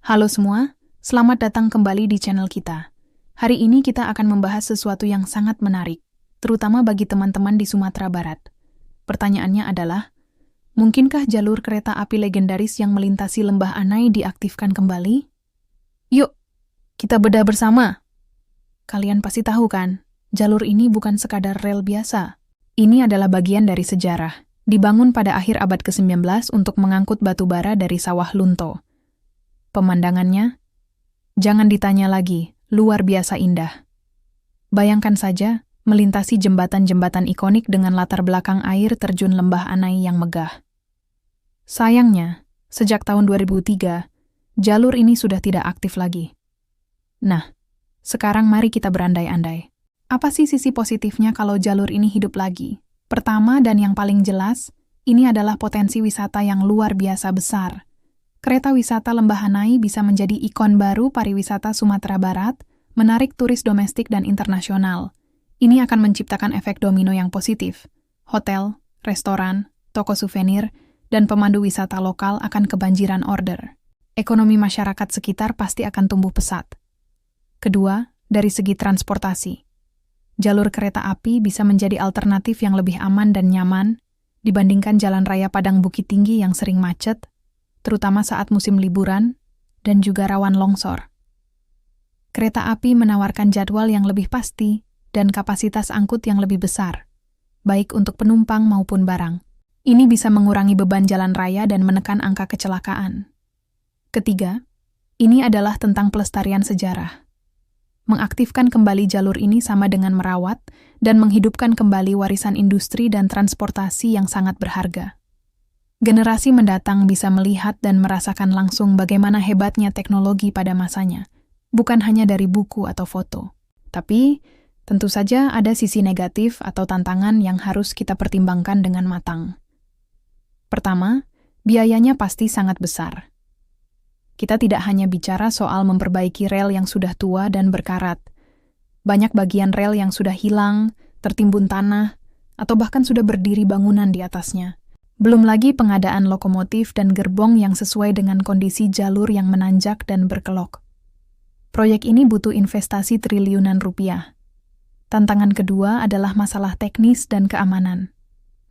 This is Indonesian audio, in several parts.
Halo semua, selamat datang kembali di channel kita. Hari ini kita akan membahas sesuatu yang sangat menarik, terutama bagi teman-teman di Sumatera Barat. Pertanyaannya adalah, mungkinkah jalur kereta api legendaris yang melintasi Lembah Anai diaktifkan kembali? Yuk, kita bedah bersama. Kalian pasti tahu kan, jalur ini bukan sekadar rel biasa. Ini adalah bagian dari sejarah, dibangun pada akhir abad ke-19 untuk mengangkut batu bara dari sawah Lunto. Pemandangannya, jangan ditanya lagi, luar biasa indah. Bayangkan saja, melintasi jembatan-jembatan ikonik dengan latar belakang air terjun Lembah Anai yang megah. Sayangnya, sejak tahun 2003, jalur ini sudah tidak aktif lagi. Nah, sekarang mari kita berandai-andai. Apa sih sisi positifnya kalau jalur ini hidup lagi? Pertama dan yang paling jelas, ini adalah potensi wisata yang luar biasa besar. Kereta wisata Lembah Anai bisa menjadi ikon baru pariwisata Sumatera Barat, menarik turis domestik dan internasional. Ini akan menciptakan efek domino yang positif. Hotel, restoran, toko souvenir, dan pemandu wisata lokal akan kebanjiran order. Ekonomi masyarakat sekitar pasti akan tumbuh pesat. Kedua, dari segi transportasi. Jalur kereta api bisa menjadi alternatif yang lebih aman dan nyaman dibandingkan jalan raya Padang Bukit Tinggi yang sering macet, terutama saat musim liburan, dan juga rawan longsor. Kereta api menawarkan jadwal yang lebih pasti dan kapasitas angkut yang lebih besar, baik untuk penumpang maupun barang. Ini bisa mengurangi beban jalan raya dan menekan angka kecelakaan. Ketiga, ini adalah tentang pelestarian sejarah. Mengaktifkan kembali jalur ini sama dengan merawat dan menghidupkan kembali warisan industri dan transportasi yang sangat berharga. Generasi mendatang bisa melihat dan merasakan langsung bagaimana hebatnya teknologi pada masanya, bukan hanya dari buku atau foto. Tapi, tentu saja ada sisi negatif atau tantangan yang harus kita pertimbangkan dengan matang. Pertama, biayanya pasti sangat besar. Kita tidak hanya bicara soal memperbaiki rel yang sudah tua dan berkarat. Banyak bagian rel yang sudah hilang, tertimbun tanah, atau bahkan sudah berdiri bangunan di atasnya. Belum lagi pengadaan lokomotif dan gerbong yang sesuai dengan kondisi jalur yang menanjak dan berkelok. Proyek ini butuh investasi triliunan rupiah. Tantangan kedua adalah masalah teknis dan keamanan.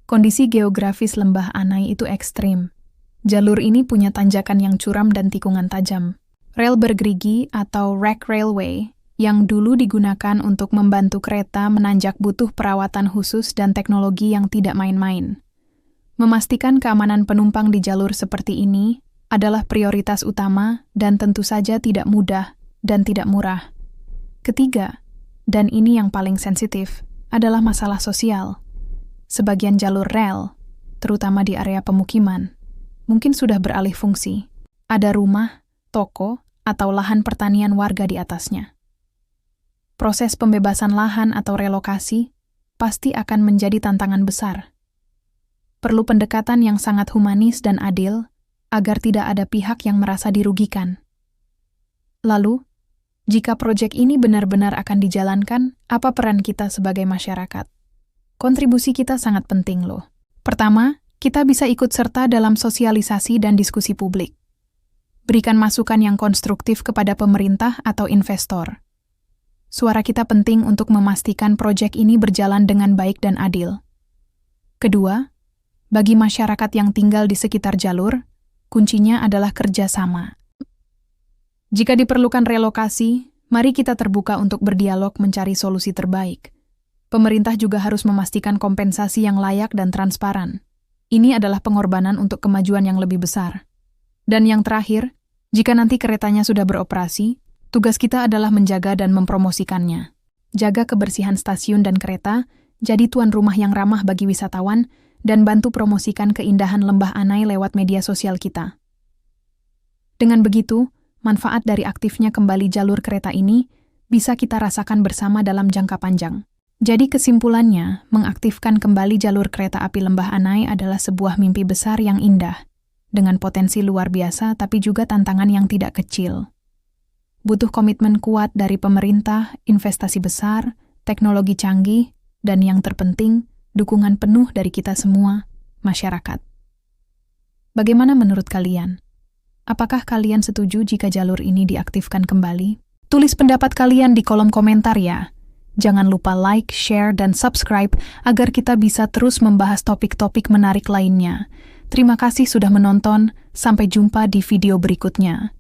Kondisi geografis Lembah Anai itu ekstrim. Jalur ini punya tanjakan yang curam dan tikungan tajam. Rel bergerigi atau rack railway yang dulu digunakan untuk membantu kereta menanjak butuh perawatan khusus dan teknologi yang tidak main-main. Memastikan keamanan penumpang di jalur seperti ini adalah prioritas utama dan tentu saja tidak mudah dan tidak murah. Ketiga, dan ini yang paling sensitif, adalah masalah sosial. Sebagian jalur rel, terutama di area pemukiman, mungkin sudah beralih fungsi. Ada rumah, toko, atau lahan pertanian warga di atasnya. Proses pembebasan lahan atau relokasi pasti akan menjadi tantangan besar. Perlu pendekatan yang sangat humanis dan adil agar tidak ada pihak yang merasa dirugikan. Lalu, jika proyek ini benar-benar akan dijalankan, apa peran kita sebagai masyarakat? Kontribusi kita sangat penting loh. Pertama, kita bisa ikut serta dalam sosialisasi dan diskusi publik. Berikan masukan yang konstruktif kepada pemerintah atau investor. Suara kita penting untuk memastikan proyek ini berjalan dengan baik dan adil. Kedua, bagi masyarakat yang tinggal di sekitar jalur, kuncinya adalah kerjasama. Jika diperlukan relokasi, mari kita terbuka untuk berdialog mencari solusi terbaik. Pemerintah juga harus memastikan kompensasi yang layak dan transparan. Ini adalah pengorbanan untuk kemajuan yang lebih besar. Dan yang terakhir, jika nanti keretanya sudah beroperasi, tugas kita adalah menjaga dan mempromosikannya. Jaga kebersihan stasiun dan kereta, jadi tuan rumah yang ramah bagi wisatawan, dan bantu promosikan keindahan Lembah Anai lewat media sosial kita. Dengan begitu, manfaat dari aktifnya kembali jalur kereta ini bisa kita rasakan bersama dalam jangka panjang. Jadi kesimpulannya, mengaktifkan kembali jalur kereta api Lembah Anai adalah sebuah mimpi besar yang indah, dengan potensi luar biasa tapi juga tantangan yang tidak kecil. Butuh komitmen kuat dari pemerintah, investasi besar, teknologi canggih, dan yang terpenting, dukungan penuh dari kita semua, masyarakat. Bagaimana menurut kalian? Apakah kalian setuju jika jalur ini diaktifkan kembali? Tulis pendapat kalian di kolom komentar ya. Jangan lupa like, share, dan subscribe agar kita bisa terus membahas topik-topik menarik lainnya. Terima kasih sudah menonton, sampai jumpa di video berikutnya.